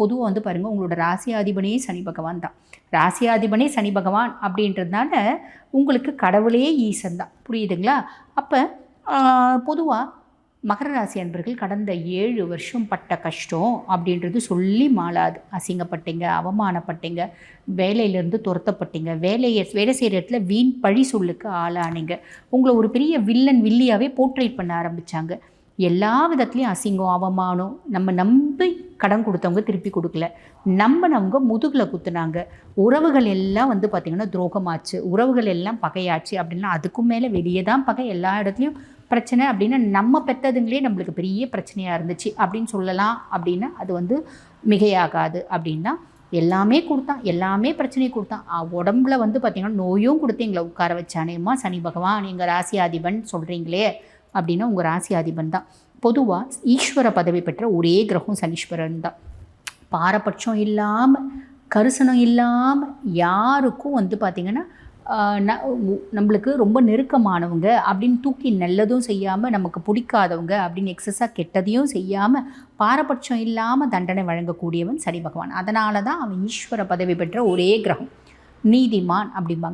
பொதுவாக வந்து பாருங்கள், உங்களோட ராசியாதிபனே சனி பகவான் தான். ராசியாதிபனே சனி பகவான் அப்படின்றதுனால உங்களுக்கு கடவுளே ஈசன் தான். புரியுதுங்களா? அப்போ பொதுவாக மகர ராசி அன்பர்கள் கடந்த 7 வருஷம் பட்ட கஷ்டம் அப்படின்றது சொல்லி மாளாது. அசிங்கப்பட்டீங்க, அவமானப்பட்டீங்க, வேலையிலேருந்து துரத்தப்பட்டீங்க, வேலை செய்கிற இடத்துல வீண் பழி சொல்லுக்கு ஆளானீங்க. உங்களை ஒரு பெரிய வில்லியாகவே போர்ட்ரேட் பண்ண ஆரம்பித்தாங்க. எல்லா விதத்துலேயும் அசிங்கம், அவமானம். நம்ம நம்பி கடன் கொடுத்தவங்க திருப்பி கொடுக்கல, நம்பினவங்க முதுகில் குத்துனாங்க. உறவுகள் எல்லாம் வந்து பார்த்திங்கன்னா துரோகமாச்சு, உறவுகள் எல்லாம் பகையாச்சு. அப்படின்னா அதுக்கும் மேலே வெளியே தான் பகை, எல்லா இடத்துலையும் பிரச்சனை. அப்படின்னா நம்ம பெற்றதுங்களே நம்மளுக்கு பெரிய பிரச்சனையாக இருந்துச்சு அப்படின்னு சொல்லலாம். அப்படின்னா அது வந்து மிகையாகாது. அப்படின்னா எல்லாமே கொடுத்தான், எல்லாமே பிரச்சனையை கொடுத்தான். உடம்புல வந்து பார்த்திங்கன்னா நோயும் கொடுத்து எங்களை உட்கார வச்சானேம்மா சனி பகவான், எங்கள் ராசியாதிபன் சொல்கிறீங்களே அப்படின்னா உங்கள் ராசியாதிபன் தான். பொதுவாக ஈஸ்வர பதவி பெற்ற ஒரே கிரகம் சனீஸ்வரன் தான். பாரபட்சம் இல்லாமல், கரிசனம் இல்லாமல், யாருக்கும் வந்து பார்த்திங்கன்னா நம்மளுக்கு ரொம்ப நெருக்கமானவங்க அப்படின்னு தூக்கி நல்லதும் செய்யாமல், நமக்கு பிடிக்காதவங்க அப்படின்னு எக்ஸஸாக கெட்டதையும் செய்யாமல், பாரபட்சம் இல்லாமல் தண்டனை வழங்கக்கூடியவன் சனி பகவான். அதனால தான் அவன் ஈஸ்வர பதவி பெற்ற ஒரே கிரகம், நீதிமான் அப்படிம்பாங்க.